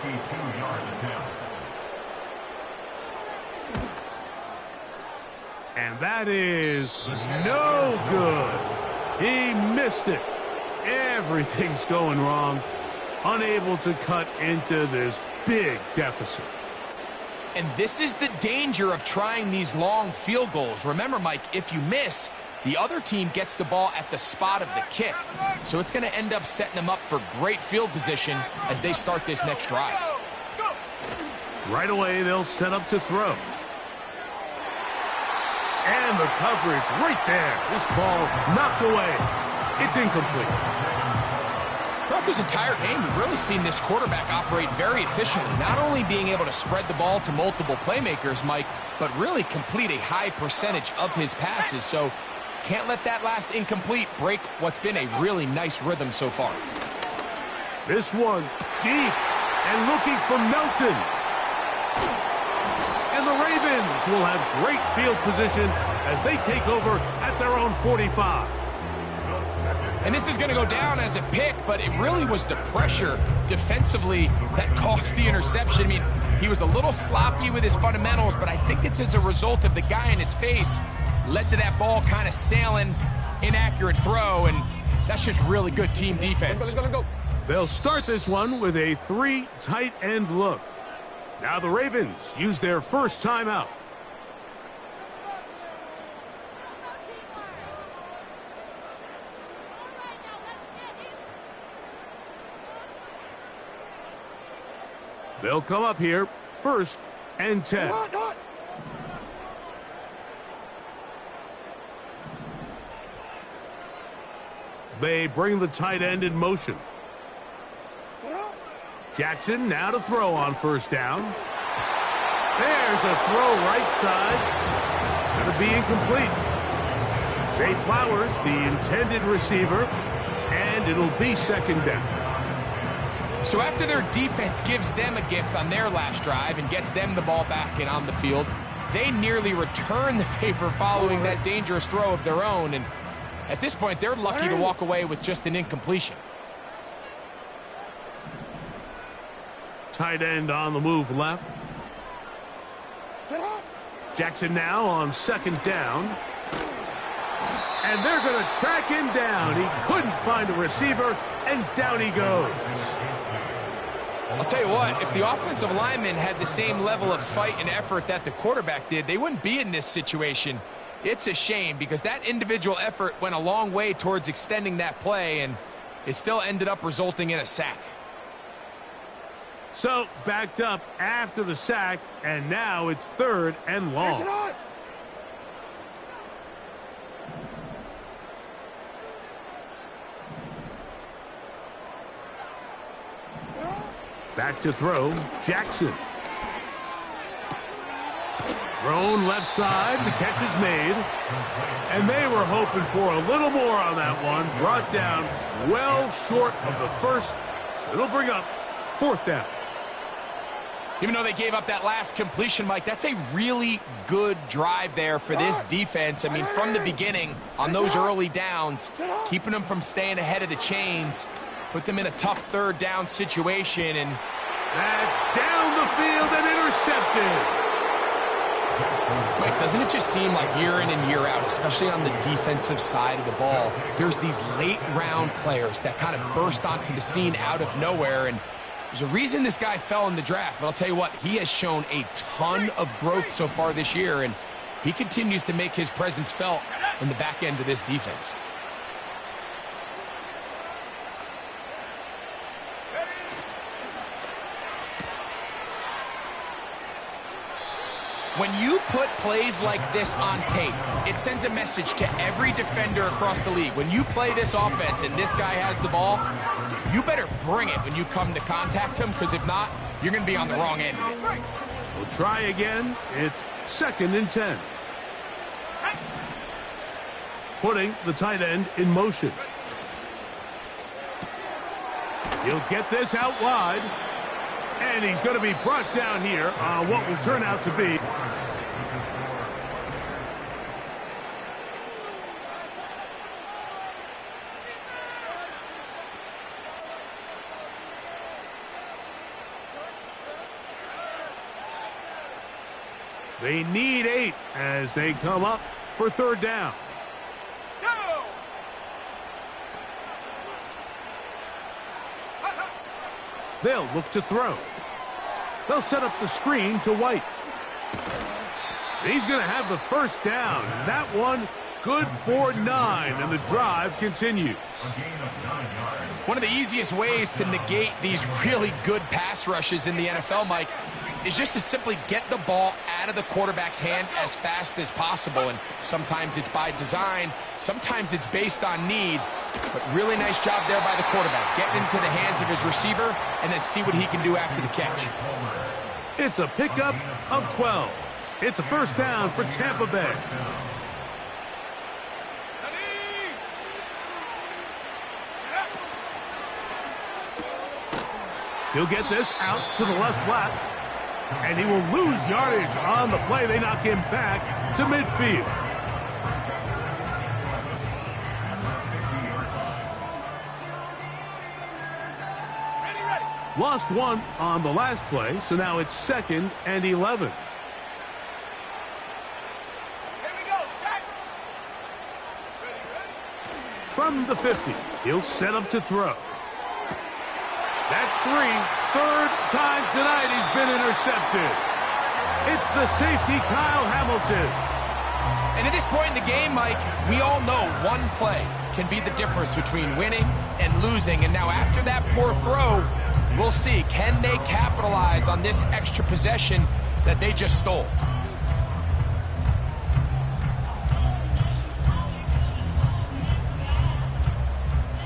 D: 52-yard attempt.
A: And that is no good. He missed it. Everything's going wrong. Unable to cut into this big deficit.
C: And this is the danger of trying these long field goals. Remember, Mike, if you miss, the other team gets the ball at the spot of the kick. So it's going to end up setting them up for great field position as they start this next drive.
A: Right away, they'll set up to throw. And the coverage right there. This ball knocked away. It's incomplete.
C: Throughout this entire game, we've really seen this quarterback operate very efficiently, not only being able to spread the ball to multiple playmakers, Mike, but really complete a high percentage of his passes. So can't let that last incomplete break what's been a really nice rhythm so far.
A: This one deep and looking for Melton. And the Ravens will have great field position as they take over at their own 45.
C: And this is going to go down as a pick, but it really was the pressure defensively that caused the interception. I mean, he was a little sloppy with his fundamentals, but I think it's as a result of the guy in his face led to that ball kind of sailing, inaccurate throw, and that's just really good team defense.
A: They'll start this one with a 3 tight end look. Now the Ravens use their first timeout. They'll come up here, 1st and 10. They bring the tight end in motion. Jackson now to throw on 1st down. There's a throw right side. It's going to be incomplete. Zay Flowers, the intended receiver, and it'll be 2nd down.
C: So after their defense gives them a gift on their last drive and gets them the ball back and on the field, they nearly return the favor following that dangerous throw of their own. And at this point, they're lucky to walk away with just an incompletion.
A: Tight end on the move left. Jackson now on 2nd down. And they're going to track him down. He couldn't find a receiver, and down he goes.
C: I'll tell you what, if the offensive lineman had the same level of fight and effort that the quarterback did, they wouldn't be in this situation. It's a shame because that individual effort went a long way towards extending that play, and it still ended up resulting in a sack.
A: So, backed up after the sack, and now it's 3rd and long. Back to throw, Jackson. Thrown left side, the catch is made. And they were hoping for a little more on that one. Brought down well short of the 1st, so it'll bring up 4th down.
C: Even though they gave up that last completion, Mike, that's a really good drive there for this defense. I mean, from the beginning, on those early downs, keeping them from staying ahead of the chains, put them in a tough 3rd down situation, and
A: that's down the field and intercepted.
C: Mike, doesn't it just seem like year in and year out, especially on the defensive side of the ball, there's these late round players that kind of burst onto the scene out of nowhere, and there's a reason this guy fell in the draft, but I'll tell you what, he has shown a ton of growth so far this year, and he continues to make his presence felt in the back end of this defense. When you put plays like this on tape, it sends a message to every defender across the league. When you play this offense and this guy has the ball, you better bring it when you come to contact him, because if not, you're going to be on the wrong end of it.
A: We'll try again. It's 2nd and 10. Putting the tight end in motion. He'll get this out wide. And he's going to be brought down here on what will turn out to be they need 8 as they come up for 3rd down. They'll look to throw. They'll set up the screen to White. He's going to have the 1st down. And that one good for 9, and the drive continues.
C: One of the easiest ways to negate these really good pass rushes in the NFL, Mike, is just to simply get the ball out of the quarterback's hand as fast as possible. And sometimes it's by design, sometimes it's based on need. But really nice job there by the quarterback, getting into the hands of his receiver and then see what he can do after the catch.
A: It's a pickup of 12. It's a first down for Tampa Bay. He'll get this out to the left flat, and he will lose yardage on the play. They knock him back to midfield. Lost one on the last play, so now it's 2nd and 11. From the 50, he'll set up to throw. That's 3. Third time tonight he's been intercepted. It's the safety, Kyle Hamilton.
C: And at this point in the game, Mike, we all know one play can be the difference between winning and losing. And now after that poor throw, we'll see, can they capitalize on this extra possession that they just stole?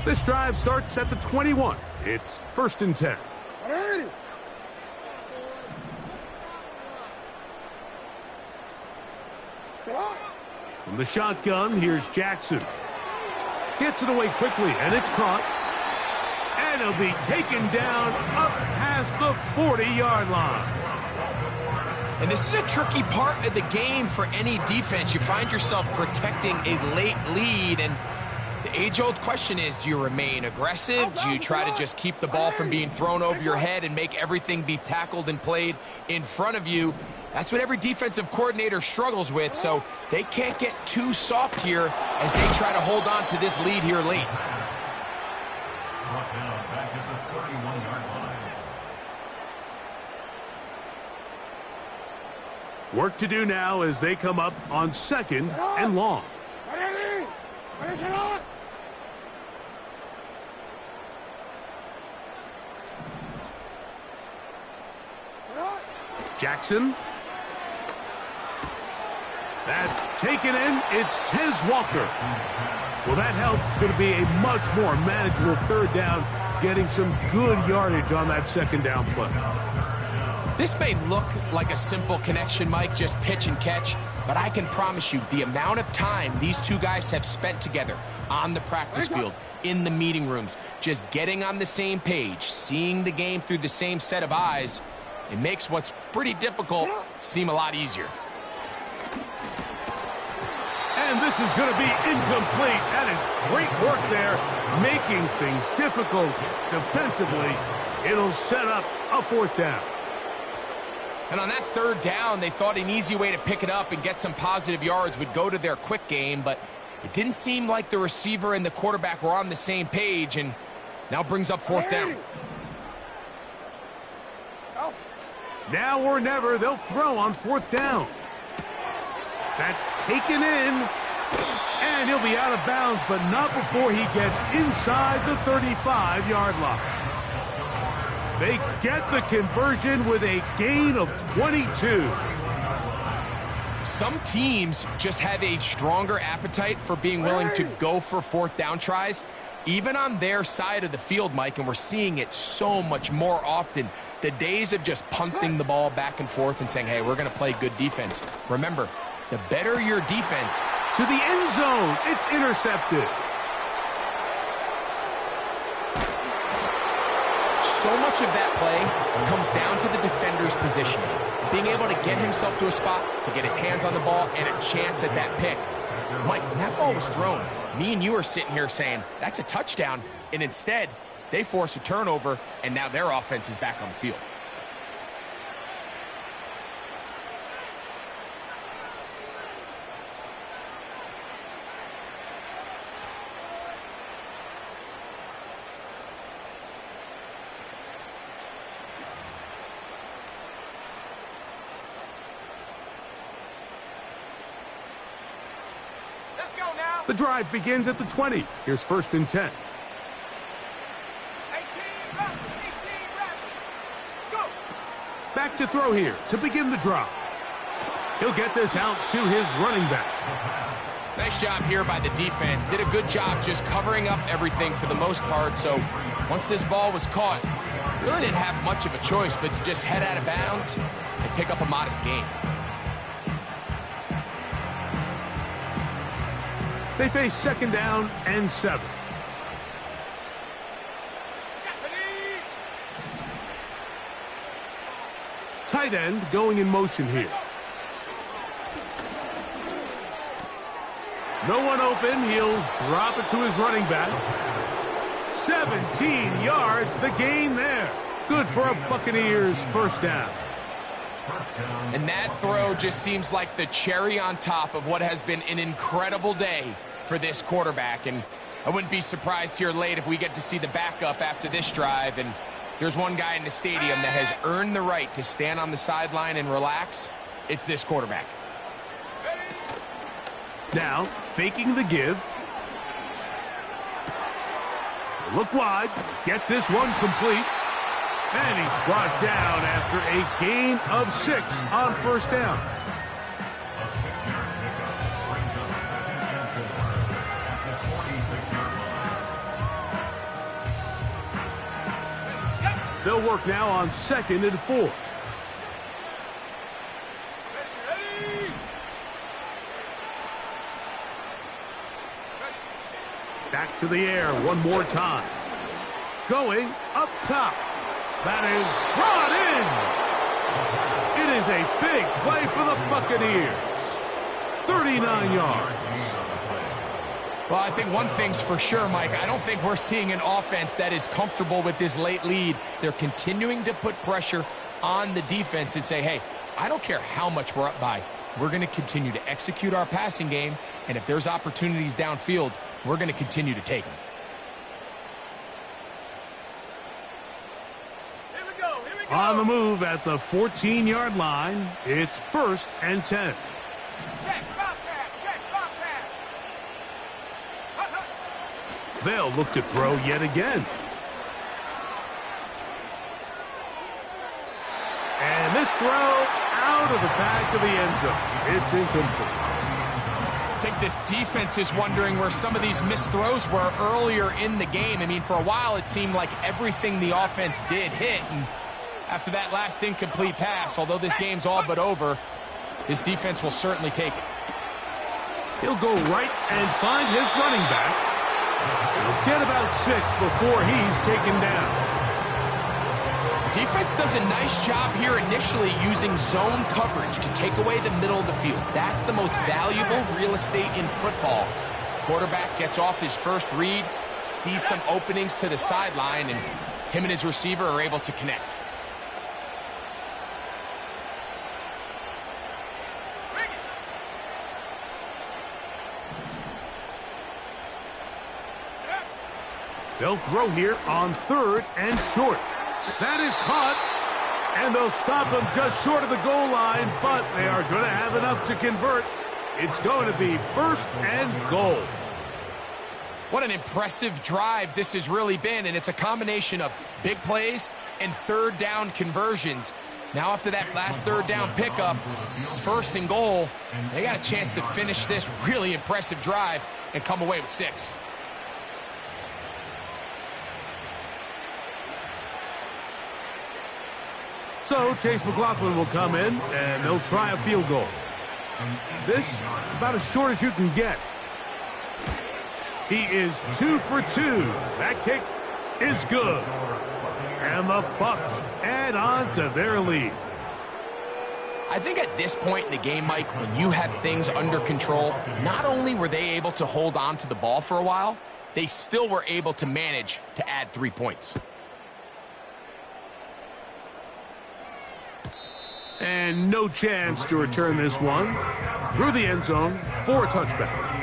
A: This drive starts at the 21. It's 1st and 10. From the shotgun, here's Jackson. Gets it away quickly, and it's caught. And he'll be taken down up past the 40-yard line.
C: And this is a tricky part of the game for any defense. You find yourself protecting a late lead, and the age-old question is, do you remain aggressive? Do you try to just keep the ball from being thrown over your head and make everything be tackled and played in front of you? That's what every defensive coordinator struggles with, so they can't get too soft here as they try to hold on to this lead here late.
D: Back at the 31-yard line.
A: Work to do now as they come up on 2nd and long. Jackson. That's taken in. It's Tez Walker. Well, that helps. It's going to be a much more manageable 3rd down, getting some good yardage on that 2nd down play.
C: This may look like a simple connection, Mike, just pitch and catch, but I can promise you the amount of time these two guys have spent together on the practice field, in the meeting rooms, just getting on the same page, seeing the game through the same set of eyes, it makes what's pretty difficult seem a lot easier.
A: And this is going to be incomplete. That is great work there, making things difficult defensively. It'll set up a 4th down.
C: And on that 3rd down, they thought an easy way to pick it up and get some positive yards would go to their quick game, but it didn't seem like the receiver and the quarterback were on the same page, and now brings up 4th down.
A: Now or never, they'll throw on 4th down. That's taken in, and he'll be out of bounds, but not before he gets inside the 35-yard line. They get the conversion with a gain of 22.
C: Some teams just have a stronger appetite for being willing to go for 4th down tries, even on their side of the field, Mike, and we're seeing it so much more often. The days of just punting the ball back and forth and saying, hey, we're going to play good defense. Remember, the better your defense.
A: To the end zone, it's intercepted.
C: So much of that play comes down to the defender's positioning. Being able to get himself to a spot, to get his hands on the ball, and a chance at that pick. Mike, when that ball was thrown, me and you are sitting here saying, that's a touchdown, and instead, they force a turnover, and now their offense is back on the field.
A: The drive begins at the 20. Here's 1st and 10. Back to throw here to begin the drive. He'll get this out to his running back.
C: Nice job here by the defense. Did a good job just covering up everything for the most part. So once this ball was caught, really didn't have much of a choice but to just head out of bounds and pick up a modest gain.
A: They face 2nd down and 7. Tight end going in motion here. No one open. He'll drop it to his running back. 17 yards, the gain there. Good for a Buccaneers first down.
C: And that throw just seems like the cherry on top of what has been an incredible day for this quarterback. And I wouldn't be surprised here late if we get to see the backup after this drive. And there's one guy in the stadium that has earned the right to stand on the sideline and relax. It's this quarterback.
A: Now, faking the give. Look wide. Get this one complete. And he's brought down after a gain of 6 on first down.
D: A 6-yard pickup brings up 2nd and 4 at the 46-yard line.
A: They'll work now on 2nd and 4. Back to the air one more time. Going up top. That is brought in. It is a big play for the Buccaneers. 39 yards.
C: Well, I think one thing's for sure, Mike. I don't think we're seeing an offense that is comfortable with this late lead. They're continuing to put pressure on the defense and say, hey, I don't care how much we're up by. We're going to continue to execute our passing game, and if there's opportunities downfield, we're going to continue to take them.
A: On the move at the 14-yard line, it's 1st and 10. They'll look to throw yet again. And this throw out of the back of the end zone. It's incomplete.
C: I think this defense is wondering where some of these missed throws were earlier in the game. I mean, for a while it seemed like everything the offense did hit, and after that last incomplete pass, although this game's all but over, this defense will certainly take it.
A: He'll go right and find his running back. He'll get about 6 before he's taken down.
C: Defense does a nice job here initially using zone coverage to take away the middle of the field. That's the most valuable real estate in football. Quarterback gets off his first read, sees some openings to the sideline, and him and his receiver are able to connect.
A: They'll throw here on 3rd and short. That is caught, and they'll stop him just short of the goal line, but they are going to have enough to convert. It's going to be 1st and goal.
C: What an impressive drive this has really been, and it's a combination of big plays and 3rd down conversions. Now after that last 3rd down pickup, it's 1st and goal. They got a chance to finish this really impressive drive and come away with 6.
A: So Chase McLaughlin will come in, and they'll try a field goal. This about as short as you can get. He is 2 for 2. That kick is good. And the Bucs add on to their lead.
C: I think at this point in the game, Mike, when you have things under control, not only were they able to hold on to the ball for a while, they still were able to manage to add 3 points.
A: And no chance to return this one through the end zone for a touchback.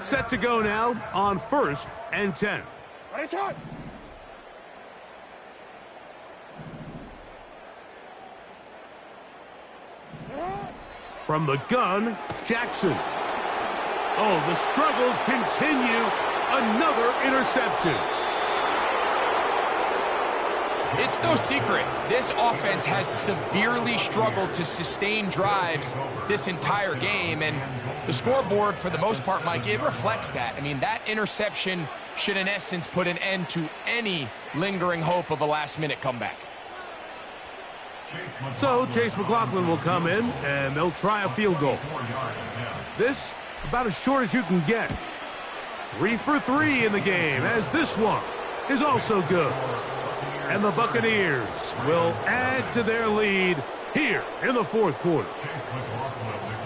A: Set to go now on 1st and 10.
B: Ready, shot.
A: From the gun, Jackson. Oh, the struggles continue. Another interception.
C: It's no secret, this offense has severely struggled to sustain drives this entire game, and the scoreboard, for the most part, Mike, it reflects that. I mean, that interception should, in essence, put an end to any lingering hope of a last-minute comeback.
A: So, Chase McLaughlin will come in, and they'll try a field goal. This, about as short as you can get. 3 for 3 in the game, as this one is also good. And the Buccaneers will add to their lead here in the 4th quarter.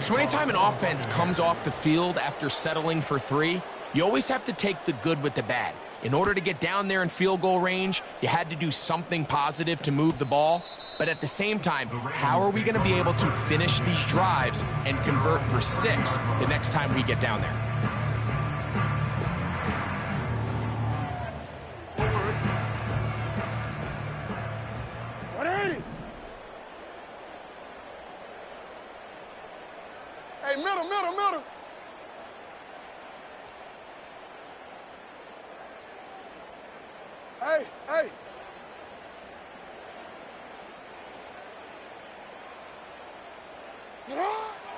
C: So anytime an offense comes off the field after settling for 3, you always have to take the good with the bad. In order to get down there in field goal range, you had to do something positive to move the ball. But at the same time, how are we going to be able to finish these drives and convert for 6 the next time we get down there?
B: Hey, middle. Hey.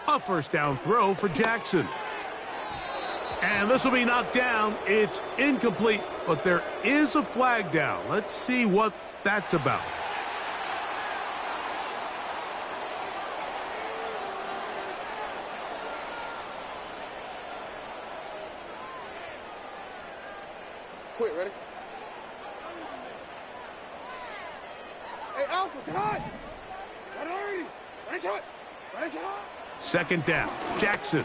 A: A first down throw for Jackson. And this will be knocked down. It's incomplete, but there is a flag down. Let's see what that's about.
B: Quick, ready? Hey, Alpha, sit hot. Ready, shot.
A: Second down, Jackson.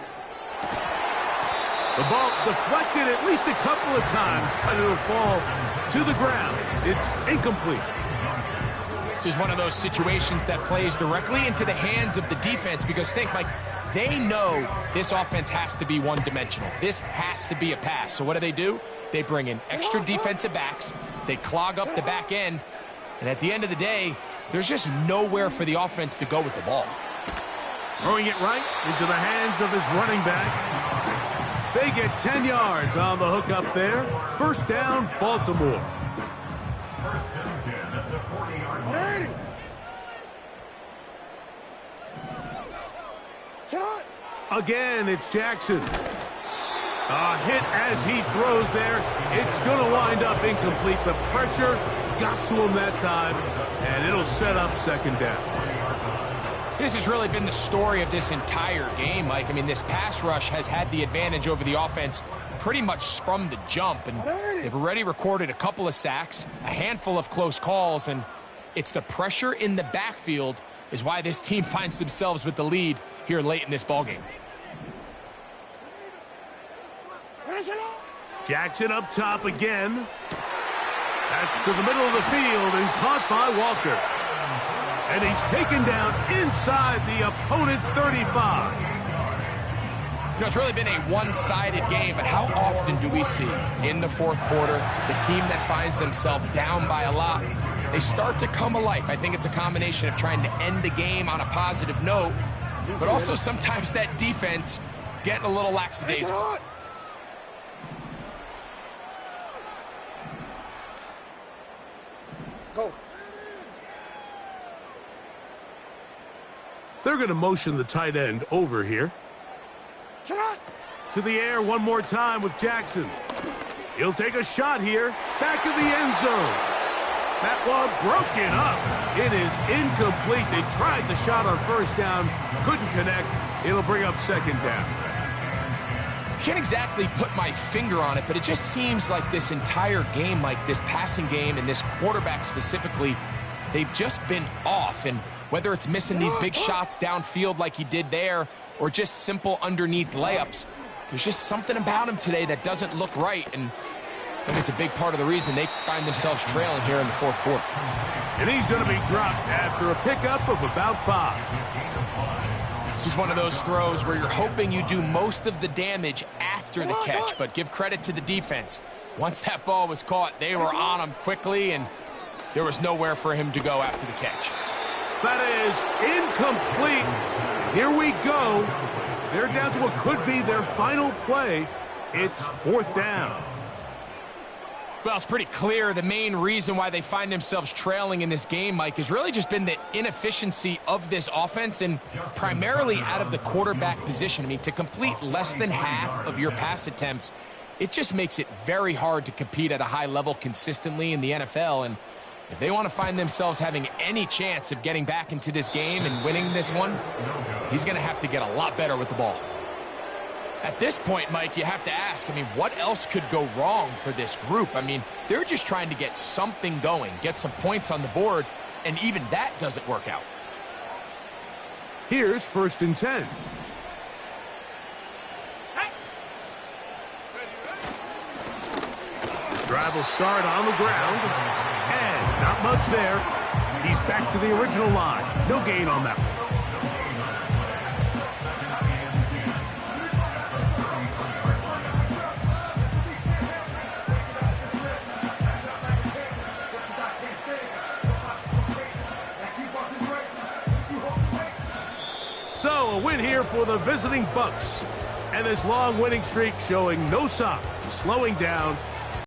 A: The ball deflected at least a couple of times, but it'll fall to the ground. It's incomplete.
C: This is one of those situations that plays directly into the hands of the defense, because think, Mike, they know this offense has to be one-dimensional. This has to be a pass. So what do? They bring in extra defensive backs. They clog up the back end. And at the end of the day, there's just nowhere for the offense to go with the ball.
A: Throwing it right into the hands of his running back. They get 10 yards on the hook up there. First down, Baltimore.
D: First and 10 at the 40-yard line.
A: Again, it's Jackson. A hit as he throws there. It's going to wind up incomplete. The pressure got to him that time, and it'll set up second down.
C: This has really been the story of this entire game, Mike. I mean, this pass rush has had the advantage over the offense pretty much from the jump, and they've already recorded a couple of sacks, a handful of close calls, and it's the pressure in the backfield is why this team finds themselves with the lead here late in this ballgame.
A: Jackson up top again. That's to the middle of the field and caught by Walker. And he's taken down inside the opponent's 35.
C: You know, it's really been a one-sided game, but how often do we see in the 4th quarter the team that finds themselves down by a lot, they start to come alive? I think it's a combination of trying to end the game on a positive note, but also sometimes that defense getting a little lackadaisical.
B: Go.
A: They're going to motion the tight end over here. To the air one more time with Jackson. He'll take a shot here. Back of the end zone. That one broken up. It is incomplete. They tried the shot on first down. Couldn't connect. It'll bring up second down.
C: Can't exactly put my finger on it, but it just seems like this entire game, like this passing game and this quarterback specifically, they've just been off. And whether it's missing these big shots downfield like he did there or just simple underneath layups, there's just something about him today that doesn't look right. And I think it's a big part of the reason they find themselves trailing here in the 4th quarter.
A: And he's going to be dropped after a pickup of about 5.
C: This is one of those throws where you're hoping you do most of the damage after the catch, but give credit to the defense. Once that ball was caught, they were on him quickly, and there was nowhere for him to go after the catch.
A: That is incomplete. Here we go. They're down to what could be their final play. It's 4th down.
C: Well, it's pretty clear the main reason why they find themselves trailing in this game, Mike, has really just been the inefficiency of this offense and primarily out of the quarterback position. I mean, to complete less than half of your pass attempts, it just makes it very hard to compete at a high level consistently in the NFL. And if they want to find themselves having any chance of getting back into this game and winning this one, he's going to have to get a lot better with the ball. At this point, Mike, you have to ask, I mean, what else could go wrong for this group? I mean, they're just trying to get something going, get some points on the board, and even that doesn't work out.
A: Here's 1st and 10. Drive will start on the ground, and not much there. He's back to the original line. No gain on that one. So, a win here for the visiting Bucks. And this long winning streak showing no signs of slowing down